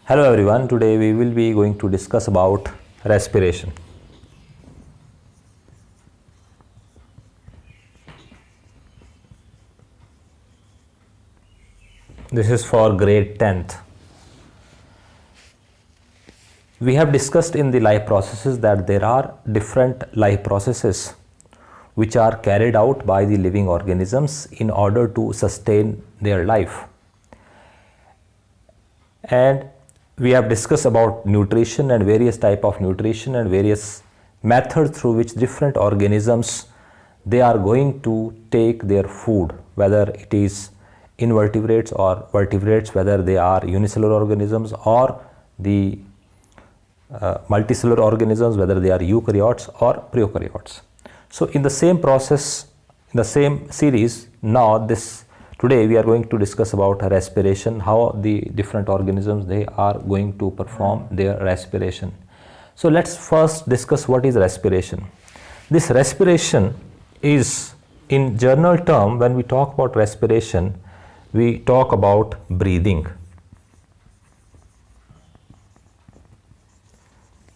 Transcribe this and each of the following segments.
Hello everyone, today we will be going to discuss about respiration. This is for grade 10th. We have discussed in the life processes that there are different life processes which are carried out by the living organisms in order to sustain their life. And we have discussed about nutrition and various type of nutrition and various methods through which different organisms they are going to take their food, whether it is invertebrates or vertebrates, whether they are unicellular organisms or the multicellular organisms, whether they are eukaryotes or prokaryotes. So in the same process, in the same series, today we are going to discuss about respiration, how the different organisms they are going to perform their respiration. So let's first discuss what is respiration. This respiration is, in general term, when we talk about respiration, we talk about breathing.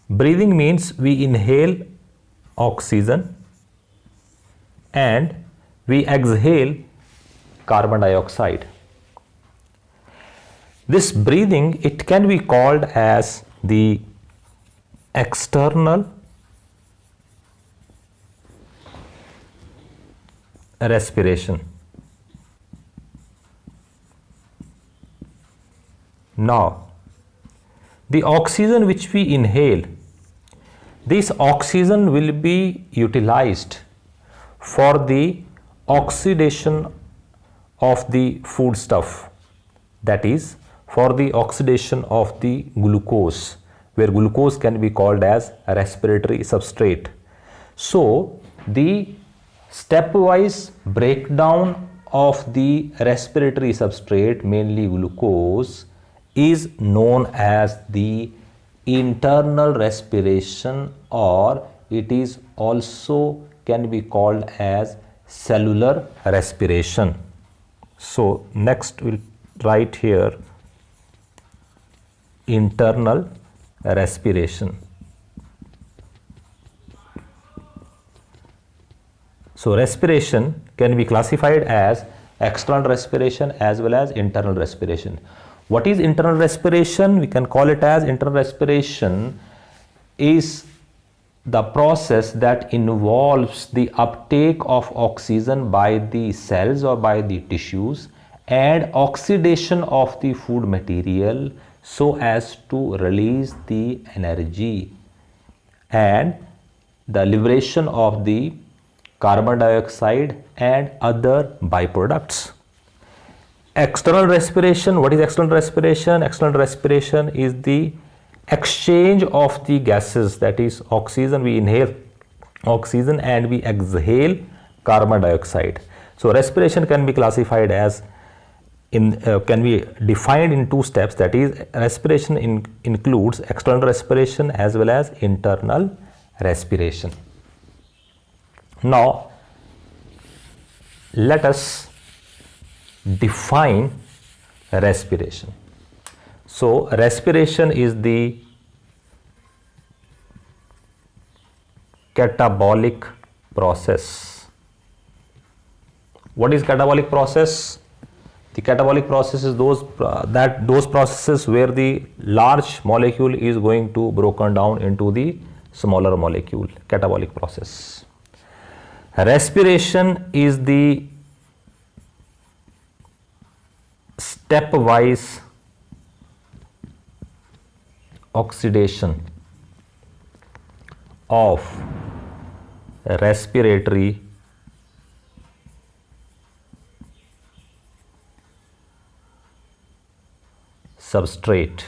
Breathing means we inhale oxygen and we exhale carbon dioxide. This breathing, it can be called as the external respiration. Now, the oxygen which we inhale, this oxygen will be utilized for the oxidation of the foodstuff, that is for the oxidation of the glucose, where glucose can be called as a respiratory substrate. So the stepwise breakdown of the respiratory substrate, mainly glucose, is known as the internal respiration, or it is also can be called as cellular respiration. So next we'll write here internal respiration. So respiration can be classified as external respiration as well as internal respiration. What is internal respiration? We can call it as internal respiration is the process that involves the uptake of oxygen by the cells or by the tissues and oxidation of the food material so as to release the energy and the liberation of the carbon dioxide and other byproducts. External respiration, what is external respiration? External respiration is the exchange of the gases, that is oxygen, we inhale oxygen and we exhale carbon dioxide. So respiration can be classified as can be defined in two steps, that is respiration includes external respiration as well as internal respiration. Now let us define respiration. So respiration is the catabolic process. What is catabolic process? The catabolic process is those processes where the large molecule is going to broken down into the smaller molecule, catabolic process. Respiration is the stepwise oxidation of respiratory substrate.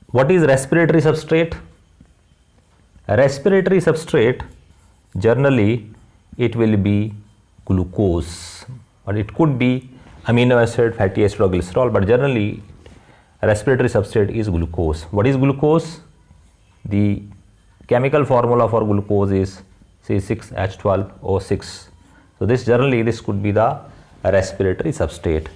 What is respiratory substrate? A respiratory substrate, generally it will be glucose, or it could be amino acid, fatty acid or glycerol, but generally respiratory substrate is glucose. What is glucose? The chemical formula for glucose is C6H12O6. So this generally this could be the respiratory substrate.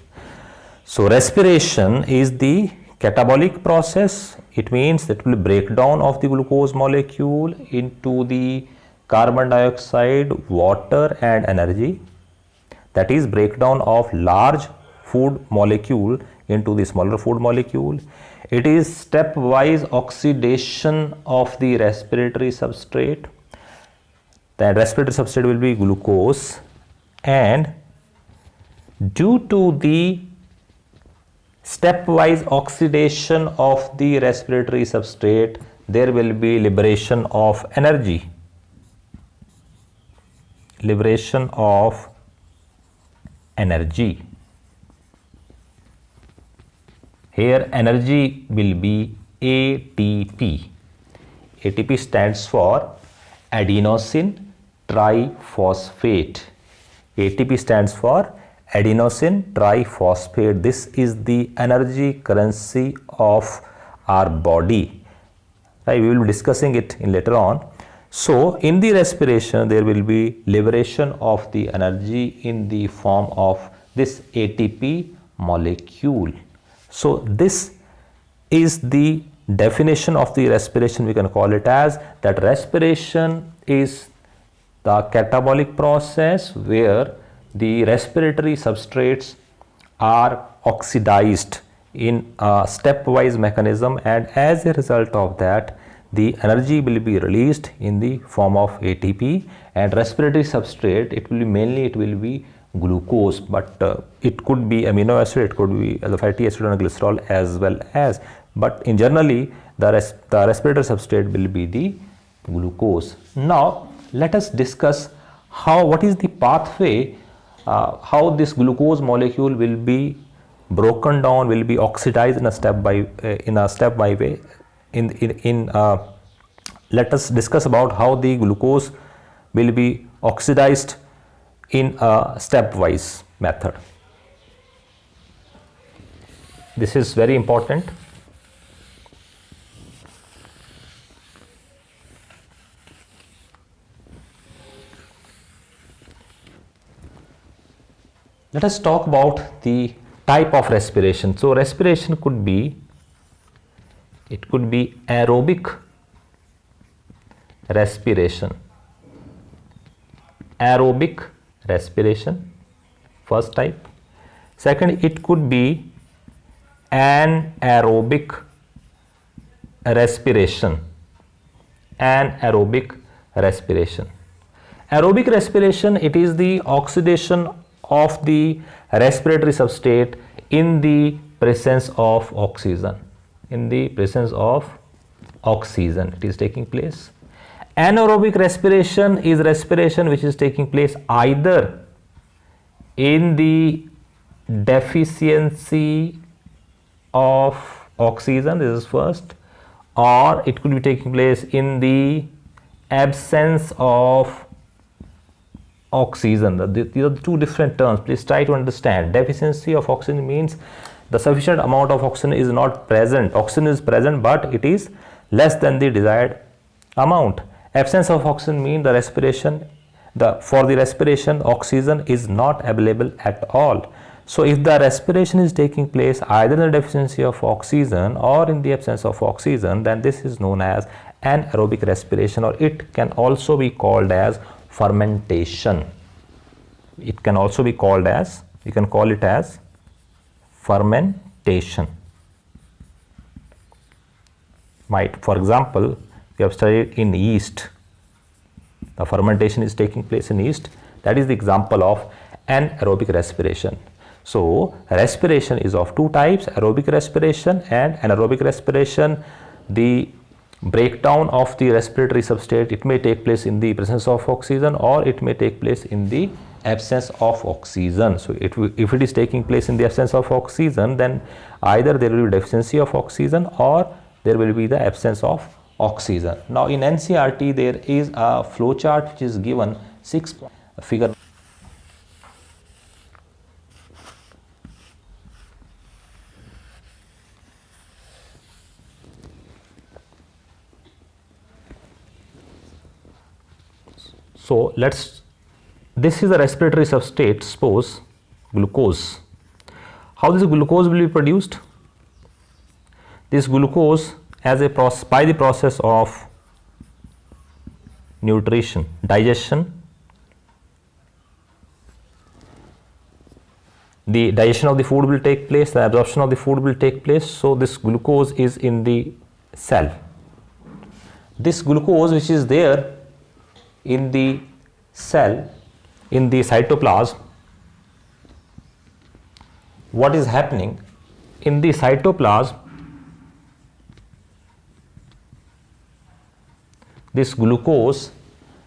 So respiration is the catabolic process. It means that will break down of the glucose molecule into the carbon dioxide, water and energy. That is breakdown of large food molecule into the smaller food molecule. It is stepwise oxidation of the respiratory substrate. The respiratory substrate will be glucose, and due to the stepwise oxidation of the respiratory substrate, there will be liberation of energy. Liberation of energy. Here energy will be ATP. ATP stands for adenosine triphosphate. ATP stands for adenosine triphosphate. This is the energy currency of our body. Right? We will be discussing it in later on. So in the respiration there will be liberation of the energy in the form of this ATP molecule. So this is the definition of the respiration. We can call it as that respiration is the catabolic process where the respiratory substrates are oxidized in a stepwise mechanism, and as a result of that the energy will be released in the form of ATP. And respiratory substrate, it will be glucose, but it could be amino acid, it could be the fatty acid and glycerol as well as, but in generally the respiratory substrate will be the glucose. Now let us discuss what is the pathway, how this glucose molecule will be broken down, will be oxidized in a step by way. Let us discuss about how the glucose will be oxidized in a stepwise method. This is very important. Let us talk about the type of respiration. So respiration could be aerobic respiration. Aerobic respiration, first type. Second, it could be anaerobic respiration. Anaerobic respiration. Aerobic respiration, it is the oxidation of the respiratory substrate in the presence of oxygen. In the presence of oxygen, it is taking place. Anaerobic respiration is respiration which is taking place either in the deficiency of oxygen, this is first, or it could be taking place in the absence of oxygen. These are two different terms. Please try to understand. Deficiency of oxygen means the sufficient amount of oxygen is not present. Oxygen is present but it is less than the desired amount. Absence of oxygen means for the respiration oxygen is not available at all. So if the respiration is taking place either in the deficiency of oxygen or in the absence of oxygen, then this is known as anaerobic respiration, or it can also be called as fermentation. It can also be called as, you can call it as fermentation. For example, we have studied in yeast, the fermentation is taking place in yeast. That is the example of anaerobic respiration. So respiration is of two types, aerobic respiration and anaerobic respiration. The breakdown of the respiratory substrate, it may take place in the presence of oxygen or it may take place in the absence of oxygen. So if it is taking place in the absence of oxygen, then either there will be deficiency of oxygen or there will be the absence of oxygen. Now in NCERT there is a flow chart which is given, figure. So this is the respiratory substrate. Suppose glucose. How this glucose will be produced? This glucose by the process of nutrition, digestion, the digestion of the food will take place, the absorption of the food will take place. So this glucose is in the cell. This glucose which is there in the cell, in the cytoplasm, what is happening in the cytoplasm? This glucose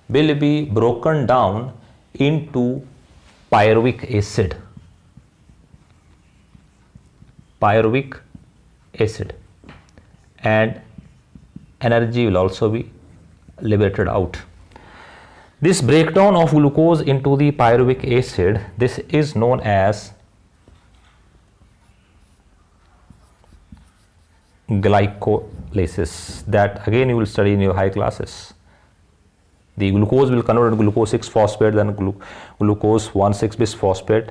will be broken down into pyruvic acid. Pyruvic acid, and energy will also be liberated out. This breakdown of glucose into the pyruvic acid, this is known as glycolysis. That again you will study in your high classes. The glucose will convert glucose 6-phosphate, then glucose 1,6-bisphosphate,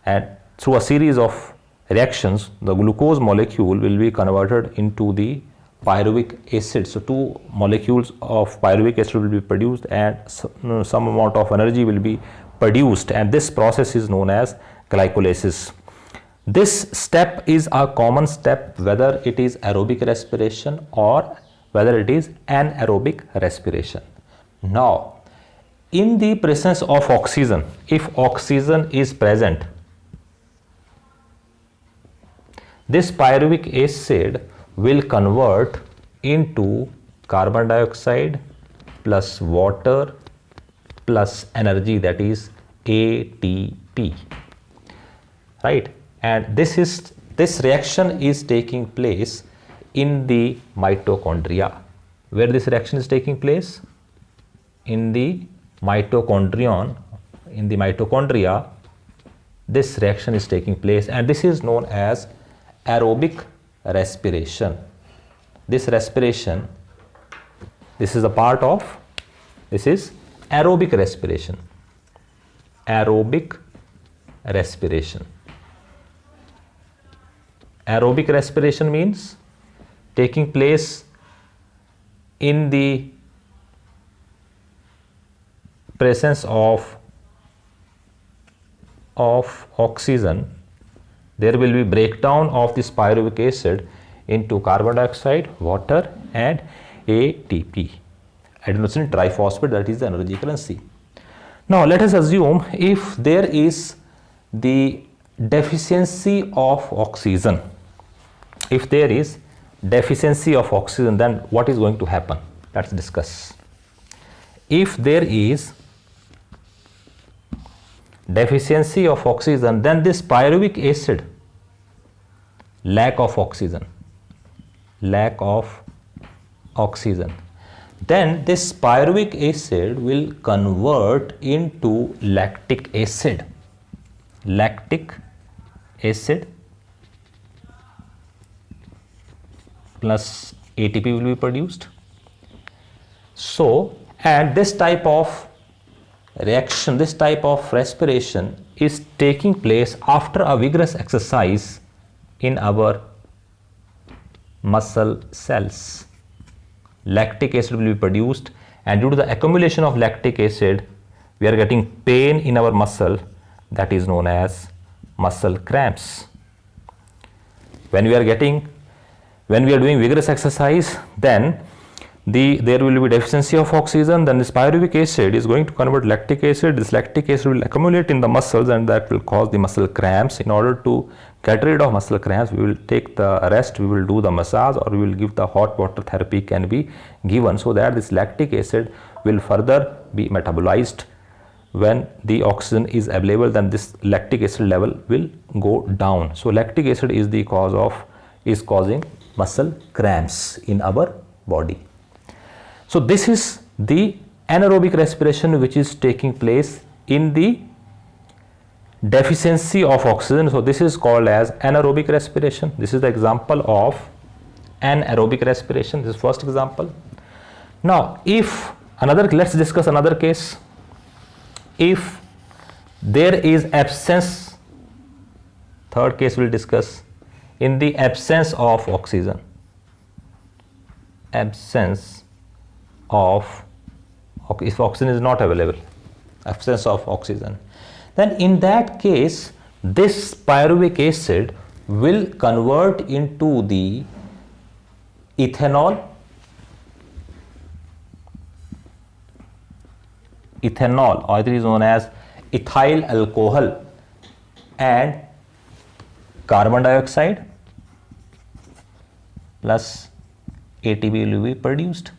and through a series of reactions, the glucose molecule will be converted into the pyruvic acid. So 2 molecules of pyruvic acid will be produced, and some amount of energy will be produced, and this process is known as glycolysis. This step is a common step whether it is aerobic respiration or whether it is anaerobic respiration. Now, in the presence of oxygen, if oxygen is present, this pyruvic acid will convert into carbon dioxide plus water plus energy, that is ATP, right? And this reaction is taking place in the mitochondria. Where this reaction is taking place? In the mitochondrion. In the mitochondria, this reaction is taking place, and this is known as aerobic respiration. This respiration, this is a part of, this is aerobic respiration. Aerobic respiration. Aerobic respiration means taking place in the presence of oxygen. There will be breakdown of this pyruvic acid into carbon dioxide, water, and ATP, adenosine triphosphate, that is the energy currency. Now let us assume if there is the deficiency of oxygen. If there is deficiency of oxygen, then what is going to happen? Let's discuss. If there is deficiency of oxygen, then this pyruvic acid, lack of oxygen, then this pyruvic acid will convert into lactic acid. Lactic acid plus ATP will be produced. So, and this type of reaction, this type of respiration is taking place after a vigorous exercise in our muscle cells. Lactic acid will be produced, and due to the accumulation of lactic acid, we are getting pain in our muscle, that is known as muscle cramps. When we are doing vigorous exercise, then there will be deficiency of oxygen, then this pyruvic acid is going to convert lactic acid. This lactic acid will accumulate in the muscles, and that will cause the muscle cramps. In order to get rid of muscle cramps, we will take the rest, we will do the massage, or we will give the hot water therapy can be given, so that this lactic acid will further be metabolized. When the oxygen is available, then this lactic acid level will go down. So lactic acid is causing muscle cramps in our body. So this is the anaerobic respiration which is taking place in the deficiency of oxygen. So this is called as anaerobic respiration. This is the example of anaerobic respiration. This is first example. Now let's discuss another case. If there is absence third case we'll discuss in the absence of oxygen. Absence of, if oxygen is not available, absence of oxygen, then in that case this pyruvic acid will convert into the ethanol, or it is known as ethyl alcohol, and carbon dioxide plus ATP will be produced.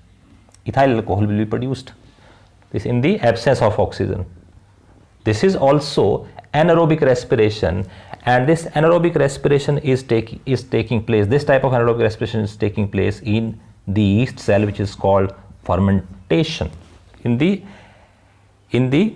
Ethyl alcohol will be produced. This in the absence of oxygen. This is also anaerobic respiration, and this anaerobic respiration is taking place. This type of anaerobic respiration is taking place in the yeast cell, which is called fermentation. In the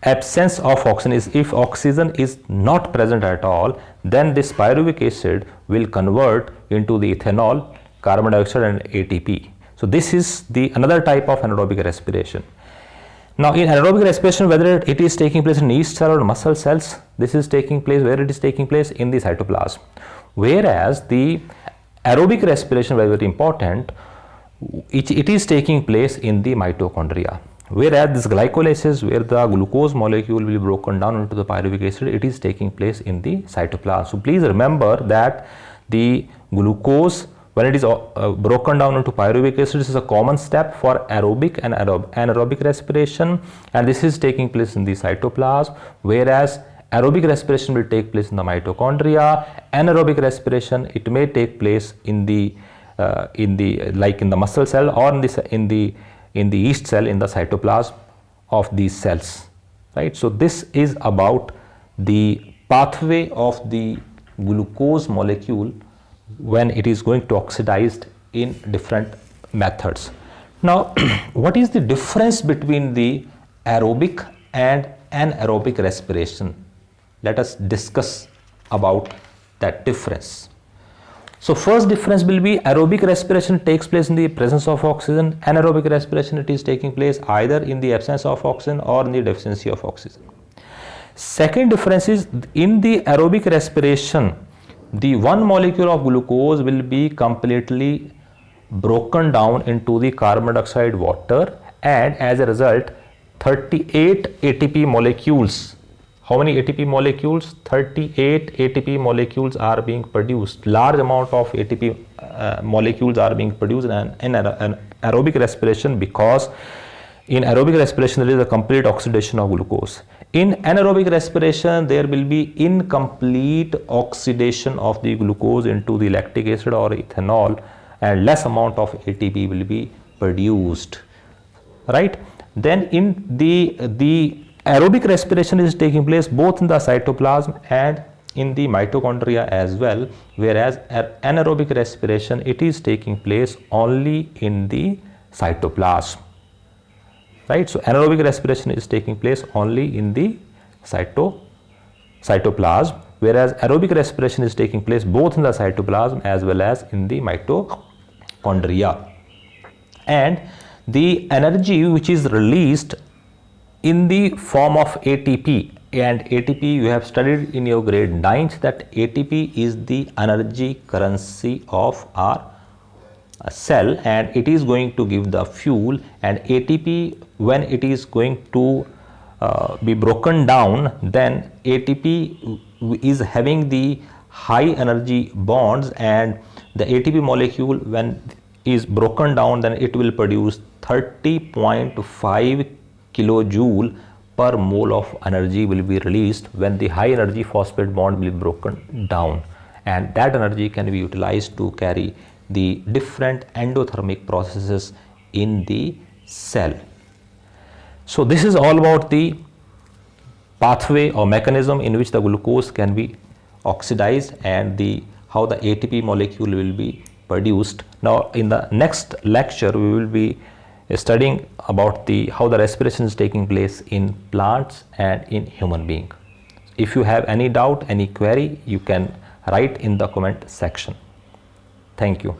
absence of oxygen, if oxygen is not present at all, then this pyruvic acid will convert into the ethanol, carbon dioxide and ATP. So this is the another type of anaerobic respiration. Now in anaerobic respiration, whether it is taking place in yeast cell or muscle cells, this is taking place where it is taking place in the cytoplasm. Whereas the aerobic respiration, very, very important, it is taking place in the mitochondria. Whereas this glycolysis, where the glucose molecule will be broken down into the pyruvic acid, it is taking place in the cytoplasm. So please remember that the glucose, when it is broken down into pyruvic acid, this is a common step for aerobic and anaerobic respiration, and this is taking place in the cytoplasm, whereas aerobic respiration will take place in the mitochondria. Anaerobic respiration, it may take place in the like in the muscle cell or in the yeast cell, in the cytoplasm of these cells, right? So this is about the pathway of the glucose molecule when it is going to oxidized in different methods. Now what is the difference between the aerobic and anaerobic respiration? Let us discuss about that difference. So first difference will be aerobic respiration takes place in the presence of oxygen. Anaerobic respiration, it is taking place either in the absence of oxygen or in the deficiency of oxygen. Second difference is in the aerobic respiration, the one molecule of glucose will be completely broken down into the carbon dioxide, water, and as a result 38 ATP molecules. How many ATP molecules? 38 ATP molecules are being produced. Large amount of ATP molecules are being produced in aerobic respiration, because in aerobic respiration there is a complete oxidation of glucose. In anaerobic respiration there will be incomplete oxidation of the glucose into the lactic acid or ethanol, and less amount of ATP will be produced, right? Then in the aerobic respiration is taking place both in the cytoplasm and in the mitochondria as well, whereas anaerobic respiration, it is taking place only in the cytoplasm, right? So anaerobic respiration is taking place only in the cytoplasm, whereas aerobic respiration is taking place both in the cytoplasm as well as in the mitochondria. And the energy which is released in the form of ATP, and ATP you have studied in your grade 9th that ATP is the energy currency of our cell, and it is going to give the fuel. And ATP, when it is going to be broken down, then ATP is having the high energy bonds, and the ATP molecule when is broken down, then it will produce 30.5 kilojoule per mole of energy will be released when the high energy phosphate bond will be broken down, and that energy can be utilized to carry the different endothermic processes in the cell. So this is all about the pathway or mechanism in which the glucose can be oxidized and how the ATP molecule will be produced. Now in the next lecture we will be studying about how the respiration is taking place in plants and in human being. If you have any doubt, any query, you can write in the comment section. Thank you.